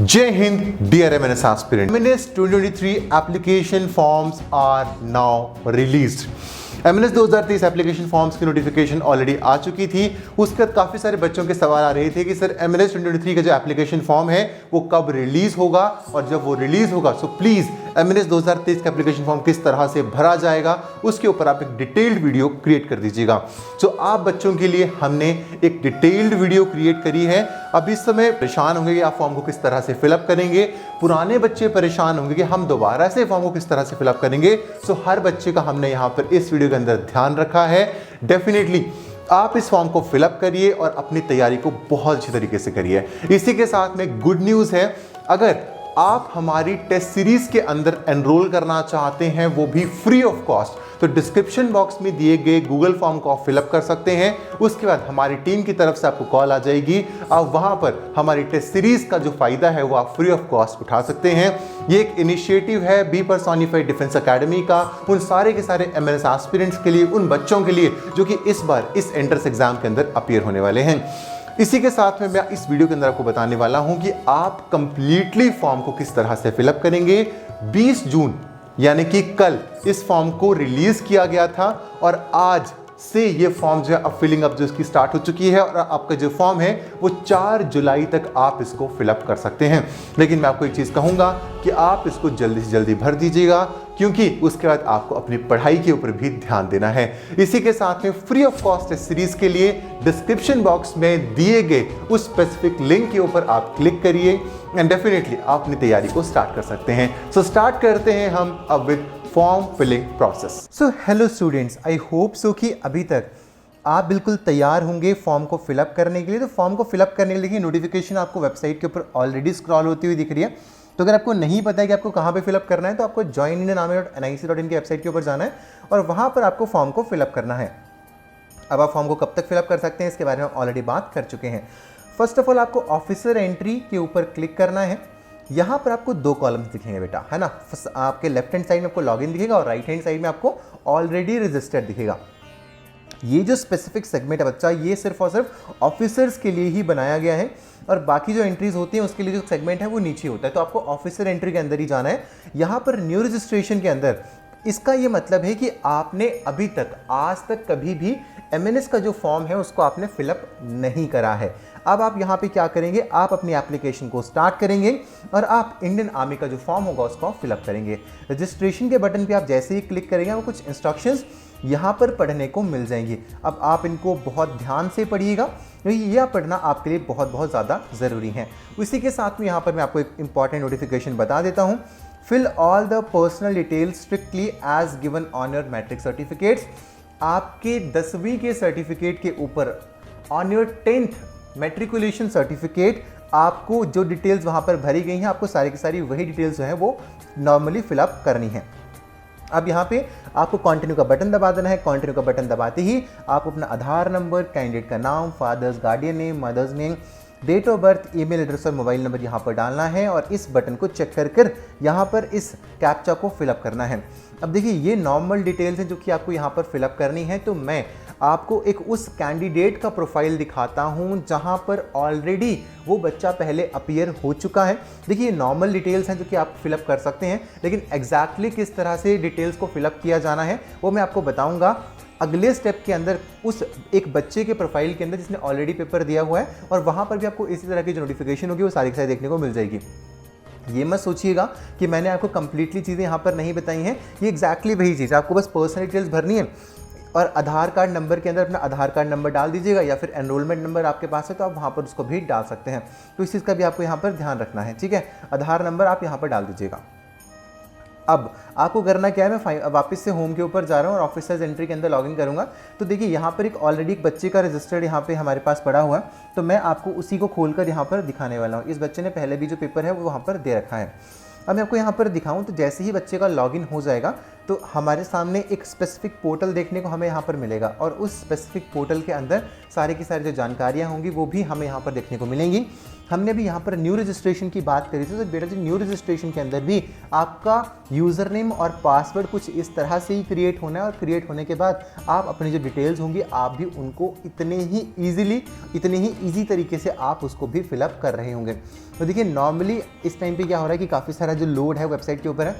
Jai Hind, dear MNS aspirant. MNS 2023 application forms are now released. MNS 2023 application forms की notification already आ चुकी थी। उसके बाद काफ़ी सारे बच्चों के सवाल आ रहे थे कि सर MNS 2023 का जो एप्लीकेशन फॉर्म है वो कब रिलीज होगा, और जब वो रिलीज होगा सो प्लीज़ MNS 2023 का एप्लीकेशन फॉर्म किस तरह से भरा जाएगा उसके ऊपर आप एक डिटेल्ड वीडियो क्रिएट कर दीजिएगा। सो आप बच्चों के लिए हमने एक डिटेल्ड वीडियो क्रिएट करी है। अब इस समय परेशान होंगे कि आप फॉर्म को किस तरह से फिलअप करेंगे, पुराने बच्चे परेशान होंगे कि हम दोबारा से फॉर्म को किस तरह से फिलअप करेंगे। सो हर बच्चे का हमने यहाँ पर इस वीडियो के अंदर ध्यान रखा है। डेफिनेटली आप इस फॉर्म को फिलअप करिए और अपनी तैयारी को बहुत अच्छी तरीके से करिए। इसी के साथ में गुड न्यूज़ है, अगर आप हमारी टेस्ट सीरीज के अंदर एनरोल करना चाहते हैं वो भी फ्री ऑफ कॉस्ट, तो डिस्क्रिप्शन बॉक्स में दिए गए गूगल फॉर्म को आप फिलअप कर सकते हैं। उसके बाद हमारी टीम की तरफ से आपको कॉल आ जाएगी, आप वहां पर हमारी टेस्ट सीरीज का जो फायदा है वो आप फ्री ऑफ कॉस्ट उठा सकते हैं। ये एक इनिशिएटिव है बी पर्सोनिफाइड डिफेंस अकेडमी का, उन सारे के सारे MNS एस्पिरेंट्स के लिए, उन बच्चों के लिए जो कि इस बार इस एंट्रेंस एग्जाम के अंदर अपीयर होने वाले हैं। इसी के साथ में मैं इस वीडियो के अंदर आपको बताने वाला हूं कि आप कंप्लीटली फॉर्म को किस तरह से फिलअप करेंगे। 20 जून यानी कि कल इस फॉर्म को रिलीज किया गया था और आज से ये फॉर्म जो है अब फिलिंग अप जो इसकी स्टार्ट हो चुकी है, और आपका जो फॉर्म है वो 4 जुलाई तक आप इसको फिलअप कर सकते हैं। लेकिन मैं आपको एक चीज़ कहूँगा कि आप इसको जल्दी से जल्दी भर दीजिएगा, क्योंकि उसके बाद आपको अपनी पढ़ाई के ऊपर भी ध्यान देना है। इसी के साथ में free of cost test series के लिए डिस्क्रिप्शन बॉक्स में दिए गए उस स्पेसिफिक लिंक के ऊपर आप क्लिक करिए एंड डेफिनेटली आप अपनी तैयारी को स्टार्ट कर सकते हैं। सो स्टार्ट करते हैं हम अब with form filling process. So hello students, I hope so कि अभी तक आप बिल्कुल तैयार होंगे फॉर्म को फिलअप करने के लिए। तो फॉर्म को फिलअप करने के लिए नोटिफिकेशन आपको वेबसाइट के ऊपर ऑलरेडी स्क्रॉल होती हुई दिख रही है। तो अगर आपको नहीं पता है कि आपको कहाँ पे फिलअप करना है तो आपको joinindianarmy.nic.in की वेबसाइट के ऊपर जाना है और वहाँ पर आपको फॉर्म को फिलअप करना है। अब आप फॉर्म को कब तक फिलअप कर सकते हैं इसके बारे में ऑलरेडी बात कर चुके हैं। फर्स्ट ऑफ ऑल आपको ऑफिसर एंट्री के ऊपर क्लिक करना है। यहाँ पर आपको 2 कॉलम्स दिखेंगे बेटा, है ना। आपके लेफ्ट हैंड साइड में आपको लॉगिन दिखेगा और राइट हैंड साइड में आपको ऑलरेडी रजिस्टर्ड दिखेगा। ये जो स्पेसिफिक सेगमेंट है बच्चा, ये सिर्फ और सिर्फ ऑफिसर्स के लिए ही बनाया गया है और बाकी जो एंट्रीज होती हैं उसके लिए जो सेगमेंट है वो नीचे होता है। तो आपको ऑफिसर एंट्री के अंदर ही जाना है। यहाँ पर न्यू रजिस्ट्रेशन के अंदर इसका ये मतलब है कि आपने अभी तक आज तक कभी भी MNS का जो फॉर्म है उसको आपने फिलअप नहीं करा है। अब आप यहाँ पे क्या करेंगे, आप अपनी एप्लीकेशन को स्टार्ट करेंगे और आप इंडियन आर्मी का जो फॉर्म होगा उसको फिलअप करेंगे। रजिस्ट्रेशन के बटन पे आप जैसे ही क्लिक करेंगे आपको कुछ इंस्ट्रक्शंस यहाँ पर पढ़ने को मिल जाएंगी। अब आप इनको बहुत ध्यान से पढ़िएगा क्योंकि यह पढ़ना आपके लिए बहुत बहुत ज़्यादा ज़रूरी है। उसी के साथ में यहाँ पर मैं आपको एक इंपॉर्टेंट नोटिफिकेशन बता देता हूँ। Fill all the personal details strictly as given on your matric certificates. आपके 10वीं के सर्टिफिकेट के ऊपर on your 10th matriculation certificate आपको जो डिटेल्स वहाँ पर भरी गई हैं आपको सारी की सारी वही डिटेल्स जो है वो नॉर्मली फिलअप करनी है। अब यहाँ पे आपको कंटिन्यू का बटन दबा देना है। कंटिन्यू का बटन दबाते ही आप अपना आधार नंबर, कैंडिडेट का नाम, father's guardian name, mother's name, date of birth, email address और मोबाइल नंबर यहाँ पर डालना है और इस बटन को चेक कर यहाँ पर इस कैप्चा को फिलअप करना है। अब देखिए ये नॉर्मल डिटेल्स हैं जो कि आपको यहाँ पर फिलअप करनी है। तो मैं आपको एक उस कैंडिडेट का प्रोफाइल दिखाता हूँ जहाँ पर ऑलरेडी वो बच्चा पहले अपीयर हो चुका है। देखिए नॉर्मल डिटेल्स हैं जो कि आप फिलअप कर सकते हैं, लेकिन एग्जैक्टली किस तरह से डिटेल्स को फिलअप किया जाना है वो मैं आपको बताऊँगा अगले स्टेप के अंदर, उस एक बच्चे के प्रोफाइल के अंदर जिसने ऑलरेडी पेपर दिया हुआ है, और वहाँ पर भी आपको इसी तरह की जो नोटिफिकेशन होगी वो सारी की सारी देखने को मिल जाएगी। ये मत सोचिएगा कि मैंने आपको कंप्लीटली चीज़ें यहाँ पर नहीं बताई हैं, ये एग्जैक्टली वही चीज़ है। आपको बस पर्सनल डिटेल्स भरनी है और आधार कार्ड नंबर के अंदर अपना आधार कार्ड नंबर डाल दीजिएगा, या फिर एनरोलमेंट नंबर आपके पास है तो आप वहाँ पर उसको भी डाल सकते हैं। तो इस चीज़ का भी आपको यहाँ पर ध्यान रखना है, ठीक है। आधार नंबर आप यहाँ पर डाल दीजिएगा। अब आपको करना क्या है, मैं वापस से होम के ऊपर जा रहा हूँ और ऑफिसर्स एंट्री के अंदर लॉगिन करूँगा। तो देखिए यहाँ पर एक ऑलरेडी एक बच्चे का रजिस्टर्ड यहाँ पे हमारे पास पड़ा हुआ है, तो मैं आपको उसी को खोलकर यहाँ पर दिखाने वाला हूँ। इस बच्चे ने पहले भी जो पेपर है वो वहाँ पर दे रखा है। अब मैं आपको यहाँ पर दिखाऊँ तो जैसे ही बच्चे का लॉगिन हो जाएगा तो हमारे सामने एक स्पेसिफिक पोर्टल देखने को हमें यहाँ पर मिलेगा और उस स्पेसिफिक पोर्टल के अंदर सारी की सारी जो जानकारियाँ होंगी वो भी हमें यहाँ पर देखने को मिलेंगी। हमने भी यहाँ पर न्यू रजिस्ट्रेशन की बात करी थी, तो बेटा जी न्यू रजिस्ट्रेशन के अंदर भी आपका यूज़र नेम और पासवर्ड कुछ इस तरह से ही क्रिएट होना है, और क्रिएट होने के बाद आप अपनी जो डिटेल्स होंगी आप भी उनको इतने ही ईजी तरीके से आप उसको भी फिलअप कर रहे होंगे। तो देखिए नॉर्मली इस टाइम पे क्या हो रहा है कि काफ़ी सारा जो लोड है वेबसाइट के ऊपर है,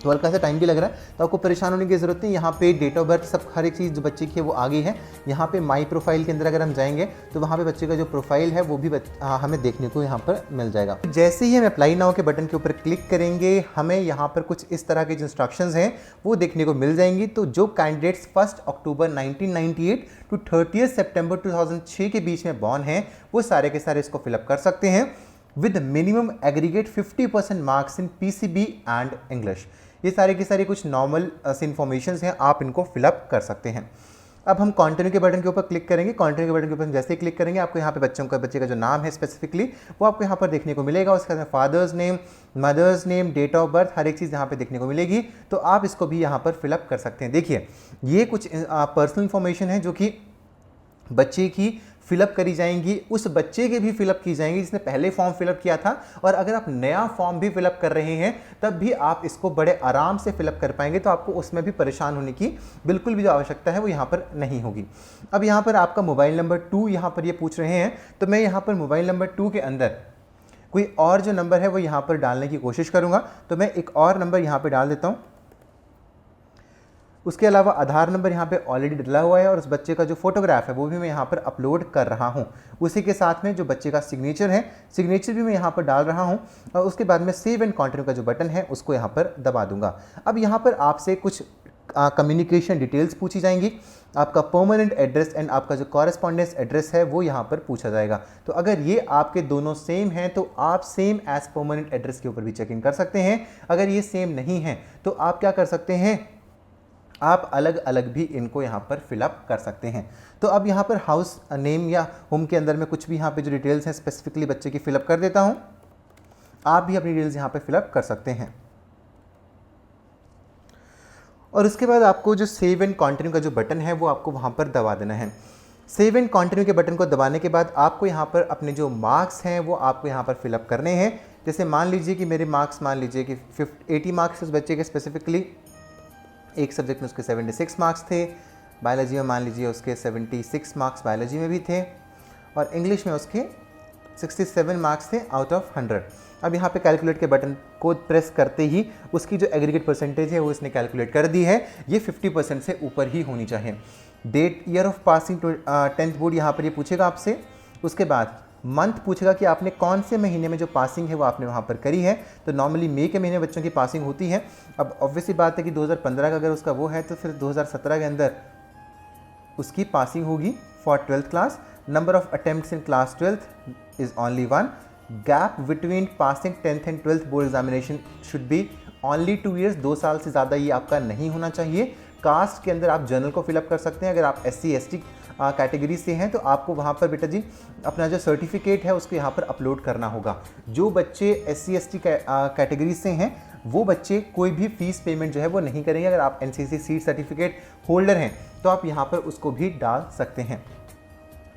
तो हल्का सा टाइम भी लग रहा है, तो आपको परेशान होने की ज़रूरत नहीं। यहाँ पे डेट ऑफ बर्थ सब हर एक चीज़ जो बच्चे की है वो आ गई है। यहाँ पे माई प्रोफाइल के अंदर अगर हम जाएंगे तो वहाँ पे बच्चे का जो प्रोफाइल है वो भी हमें देखने को यहाँ पर मिल जाएगा। जैसे ही हम अप्लाई नाउ के बटन के ऊपर क्लिक करेंगे, हमें यहाँ पर कुछ इस तरह के जो इंस्ट्रक्शंस हैं वो देखने को मिल जाएंगी। तो जो कैंडिडेट्स 1 अक्टूबर 1998 टू 30 सितंबर 2006 के बीच में बॉर्न हैं, वो सारे के सारे इसको फिलअप कर सकते हैं with minimum aggregate 50% marks in PCB and English. ये सारे के सारे कुछ नॉर्मल से इन्फॉर्मेशन हैं, आप इनको फिलअप कर सकते हैं। अब हम कंटिन्यू के बटन के ऊपर क्लिक करेंगे। कंटिन्यू के बटन के ऊपर जैसे ही क्लिक करेंगे आपको यहाँ पे बच्चे का जो नाम है स्पेसिफिकली वो आपको यहाँ पर देखने को मिलेगा। उसके बाद father's name, mother's name, date of birth, हर एक चीज़ यहाँ पे देखने को मिलेगी। तो आप इसको भी यहाँ पर फिलअप कर सकते हैं। देखिए ये कुछ पर्सनल इन्फॉर्मेशन है जो कि बच्चे की फिलअप करी जाएंगी, उस बच्चे के भी फिलअप की जाएंगी जिसने पहले फॉर्म फिलअप किया था। और अगर आप नया फॉर्म भी फिलअप कर रहे हैं तब भी आप इसको बड़े आराम से फिलअप कर पाएंगे, तो आपको उसमें भी परेशान होने की बिल्कुल भी जो आवश्यकता है वो यहाँ पर नहीं होगी। अब यहाँ पर आपका मोबाइल नंबर 2 यहाँ पर ये पूछ रहे हैं, तो मैं यहाँ पर मोबाइल नंबर 2 के अंदर कोई और जो नंबर है वो यहाँ पर डालने की कोशिश करूँगा। तो मैं एक और नंबर यहाँ पर डाल देता हूँ। उसके अलावा आधार नंबर यहाँ पे ऑलरेडी डला हुआ है, और उस बच्चे का जो फोटोग्राफ है वो भी मैं यहाँ पर अपलोड कर रहा हूँ। उसी के साथ में जो बच्चे का सिग्नेचर है, सिग्नेचर भी मैं यहाँ पर डाल रहा हूँ। और उसके बाद में सेव एंड कंटिन्यू का जो बटन है उसको यहाँ पर दबा दूंगा। अब यहाँ पर आपसे कुछ कम्युनिकेशन डिटेल्स पूछी जाएंगी। आपका परमानेंट एड्रेस एंड आपका जो कॉरेस्पॉन्डेंस एड्रेस है वो यहाँ पर पूछा जाएगा। तो अगर ये आपके दोनों सेम हैं तो आप सेम एज परमानेंट एड्रेस के ऊपर भी चेक इन कर सकते हैं। अगर ये सेम नहीं है तो आप क्या कर सकते हैं, आप अलग अलग भी इनको यहाँ पर फिलअप कर सकते हैं। तो अब यहाँ पर हाउस नेम या होम के अंदर में कुछ भी यहाँ पे जो डिटेल्स हैं स्पेसिफिकली बच्चे की फिलअप कर देता हूँ। आप भी अपनी डिटेल्स यहाँ पे फिलअप कर सकते हैं। और उसके बाद आपको जो सेव एंड कंटिन्यू का जो बटन है वो आपको वहाँ पर दबा देना है। सेव एंड कंटिन्यू के बटन को दबाने के बाद आपको यहाँ पर अपने जो मार्क्स हैं वो आपको यहाँ पर फिलअप करने हैं। जैसे मान लीजिए कि मेरे मार्क्स मान लीजिए कि 80 मार्क्स उस बच्चे के स्पेसिफिकली, एक सब्जेक्ट में उसके 76 मार्क्स थे, बायोलॉजी में मान लीजिए उसके 76 मार्क्स बायोलॉजी में भी थे, और इंग्लिश में उसके 67 मार्क्स थे आउट ऑफ 100। अब यहाँ पे कैलकुलेट के बटन को प्रेस करते ही उसकी जो एग्रीगेट परसेंटेज है वो इसने कैलकुलेट कर दी है। ये 50% से ऊपर ही होनी चाहिए। Date, year of passing 10th board यहाँ पर ये पूछेगा आपसे। उसके बाद मंथ पूछेगा कि आपने कौन से महीने में जो पासिंग है वो आपने वहाँ पर करी है। तो नॉर्मली मई के महीने बच्चों की पासिंग होती है। अब ऑब्वियसली बात है कि 2015 का अगर उसका वो है तो फिर 2017 के अंदर उसकी पासिंग होगी for 12th class. Number of attempts in class 12th is only 1। Gap between passing 10th and 12th board examination should be only 2 years। 2 साल से ज़्यादा ये आपका नहीं होना चाहिए। कास्ट के अंदर आप जनरल को फिलअप कर सकते हैं। अगर आप SC ST कैटेगरी से हैं तो आपको वहाँ पर बेटा जी अपना जो सर्टिफिकेट है उसको यहाँ पर अपलोड करना होगा। जो बच्चे SC ST कैटेगरी से हैं वो बच्चे कोई भी फीस पेमेंट जो है वो नहीं करेंगे। अगर आप NCC सीट सर्टिफिकेट होल्डर हैं तो आप यहाँ पर उसको भी डाल सकते हैं।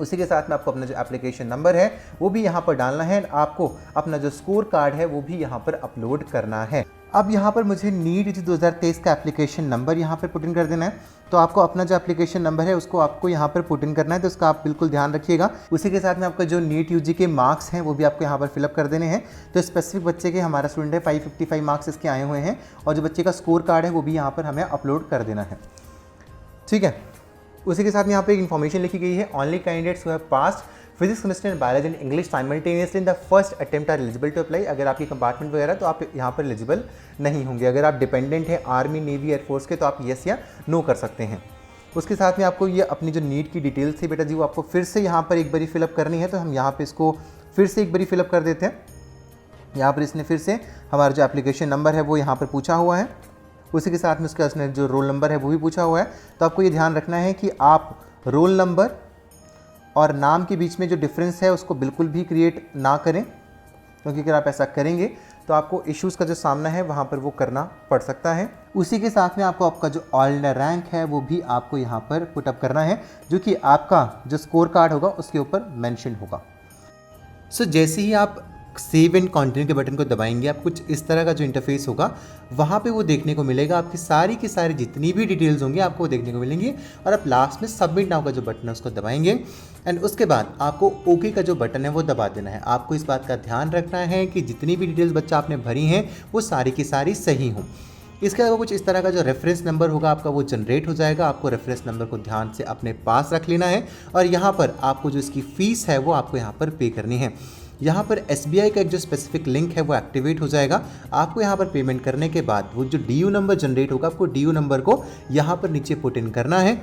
उसी के साथ में आपको अपना जो एप्लीकेशन नंबर है वो भी यहाँ पर डालना है। आपको अपना जो स्कोर कार्ड है वो भी यहाँ पर अपलोड करना है। अब यहाँ पर मुझे नीट 2023 का एप्लीकेशन नंबर यहाँ पर पुट इन कर देना है। तो आपको अपना जो एप्लीकेशन नंबर है उसको आपको यहाँ पर पुट इन करना है, तो उसका आप बिल्कुल ध्यान रखिएगा। उसी के साथ में आपका जो नीट UG के मार्क्स हैं वो भी आपको यहाँ पर फिलअप कर देने हैं। तो स्पेसिफिक बच्चे के हमारा स्टूडेंट है 555 मार्क्स इसके आए हुए हैं, और जो बच्चे का स्कोर कार्ड है वो भी यहाँ पर हमें अपलोड कर देना है। ठीक है। उसी के साथ में यहाँ पे एक इन्फॉर्मेशन लिखी गई है, only candidates who have passed physics, chemistry and biology and English simultaneously in the first attempt are eligible to apply. अगर आपकी कंपार्टमेंट वगैरह तो आप यहाँ पर एलिजिबल नहीं होंगे। अगर आप डिपेंडेंट हैं आर्मी, नेवी, एयरफोर्स के तो आप येस या नो कर सकते हैं। उसके साथ में आपको ये अपनी जो नीट की डिटेल्स थी बेटा जी वो आपको फिर से यहाँ पर एक बारी फिलअप करनी है। तो हम यहाँ पर इसको फिर से एक बारी फिलअप कर देते हैं। यहाँ पर इसने फिर से हमारा जो एप्लीकेशन नंबर है वो यहाँ पर पूछा हुआ है। उसी के साथ में उसका उसने जो रोल नंबर है वो भी पूछा हुआ है। तो आपको ये ध्यान रखना है कि आप रोल नंबर और नाम के बीच में जो डिफरेंस है उसको बिल्कुल भी क्रिएट ना करें, क्योंकि अगर आप ऐसा करेंगे तो आपको इश्यूज़ का जो सामना है वहाँ पर वो करना पड़ सकता है। उसी के साथ में आपको आपका जो ऑर्डिनरी रैंक है वो भी आपको यहाँ पर पुटअप करना है, जो कि आपका जो स्कोर कार्ड होगा उसके ऊपर मेंशन होगा। सो जैसे ही आप सेव एंड कंटिन्यू के बटन को दबाएंगे, आप कुछ इस तरह का जो इंटरफेस होगा वहाँ पे वो देखने को मिलेगा। आपकी सारी की सारी जितनी भी डिटेल्स होंगी आपको देखने को मिलेंगी। और आप लास्ट में सबमिट नाउ का जो बटन है उसको दबाएंगे एंड उसके बाद आपको ओके का जो बटन है वो दबा देना है। आपको इस बात का ध्यान रखना है कि जितनी भी डिटेल्स बच्चा आपने भरी हैं वो सारी की सारी सही हों। इसके अलावा कुछ इस तरह का जो रेफरेंस नंबर होगा आपका वो जनरेट हो जाएगा। आपको रेफरेंस नंबर को ध्यान से अपने पास रख लेना है और यहाँ पर आपको जो इसकी फ़ीस है वो आपको यहाँ पर पे करनी है। यहाँ पर SBI का एक जो स्पेसिफिक लिंक है वो एक्टिवेट हो जाएगा। आपको यहाँ पर पेमेंट करने के बाद वो जो DU नंबर जनरेट होगा, आपको DU नंबर को यहाँ पर नीचे पुट इन करना है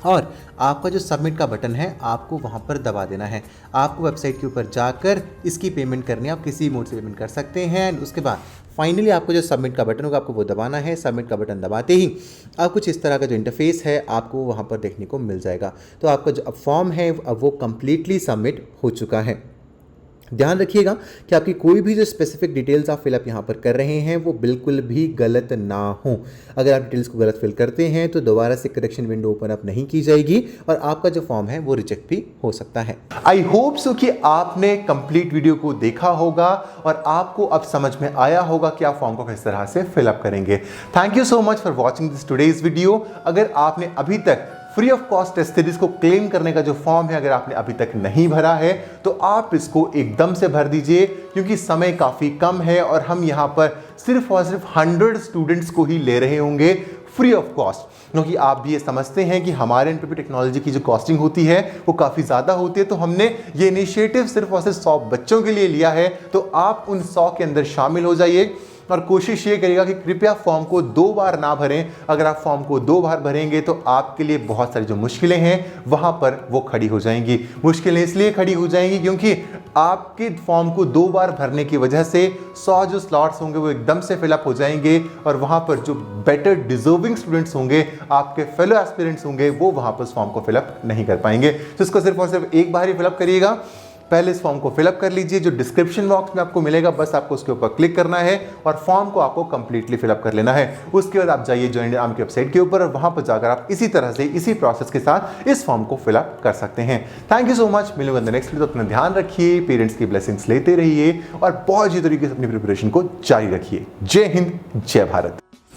और आपका जो सबमिट का बटन है आपको वहाँ पर दबा देना है। आपको वेबसाइट के ऊपर जाकर इसकी पेमेंट करनी है। आप किसी मोड से पेमेंट कर सकते हैं एंड उसके बाद फाइनली आपको जो सबमिट का बटन होगा आपको वो दबाना है। सबमिट का बटन दबाते ही अब कुछ इस तरह का जो इंटरफेस है आपको वहाँ पर देखने को मिल जाएगा। तो आपका जो अब फॉर्म है अब वो कम्प्लीटली सबमिट हो चुका है। ध्यान रखिएगा कि आपकी कोई भी जो स्पेसिफिक डिटेल्स आप फिलअप यहाँ पर कर रहे हैं वो बिल्कुल भी गलत ना हो। अगर आप डिटेल्स को गलत फिल करते हैं तो दोबारा से करेक्शन विंडो ओपन अप नहीं की जाएगी और आपका जो फॉर्म है वो रिजेक्ट भी हो सकता है। आई होप सो कि आपने कंप्लीट वीडियो को देखा होगा और आपको अब समझ में आया होगा कि आप फॉर्म को किस तरह से फिलअप करेंगे। Thank you so much for watching this today's video. अगर आपने अभी तक free of cost test series को क्लेम करने का जो फॉर्म है अगर आपने अभी तक नहीं भरा है तो आप इसको एकदम से भर दीजिए, क्योंकि समय काफ़ी कम है और हम यहाँ पर सिर्फ और सिर्फ 100 स्टूडेंट्स को ही ले रहे होंगे फ्री ऑफ कॉस्ट। क्योंकि आप भी ये समझते हैं कि हमारे एनपीपी टेक्नोलॉजी की जो कॉस्टिंग होती है वो काफ़ी ज़्यादा होती है, तो हमने ये इनिशिएटिव सिर्फ और सिर्फ 100 बच्चों के लिए लिया है। तो आप उन 100 के अंदर शामिल हो जाइए और कोशिश ये करिएगा कि कृपया फॉर्म को 2 बार ना भरें। अगर आप फॉर्म को 2 बार भरेंगे तो आपके लिए बहुत सारी जो मुश्किलें हैं वहाँ पर वो खड़ी हो जाएंगी। मुश्किलें इसलिए खड़ी हो जाएंगी क्योंकि आपके फॉर्म को 2 बार भरने की वजह से 100 जो स्लॉट्स होंगे वो एकदम से फिलअप हो जाएंगे और वहाँ पर जो बेटर डिजर्विंग स्टूडेंट्स होंगे, आपके फेलो एस्पिरेंट्स होंगे, वो वहाँ पर उस फॉर्म को फिलअप नहीं कर पाएंगे। तो इसको सिर्फ और सिर्फ एक बार ही फिलअप करिएगा। पहले इस फॉर्म को फिलअप कर लीजिए, जो डिस्क्रिप्शन बॉक्स में आपको मिलेगा बस आपको उसके ऊपर क्लिक करना है और फॉर्म को आपको कंप्लीटली फिलअप कर लेना है। उसके बाद आप जाइए जॉइन आर्म की वेबसाइट के ऊपर और वहां पर जाकर आप इसी तरह से इसी प्रोसेस के साथ इस फॉर्म को फिलअप कर सकते हैं। Thank you so much. मिलूंगा नेक्स्ट वीडियो। तो अपना ध्यान रखिए, पेरेंट्स की ब्लेसिंग्स लेते रहिए और बहुत अच्छी तरीके से अपनी प्रिपरेशन को जारी रखिए। जय हिंद, जय भारत।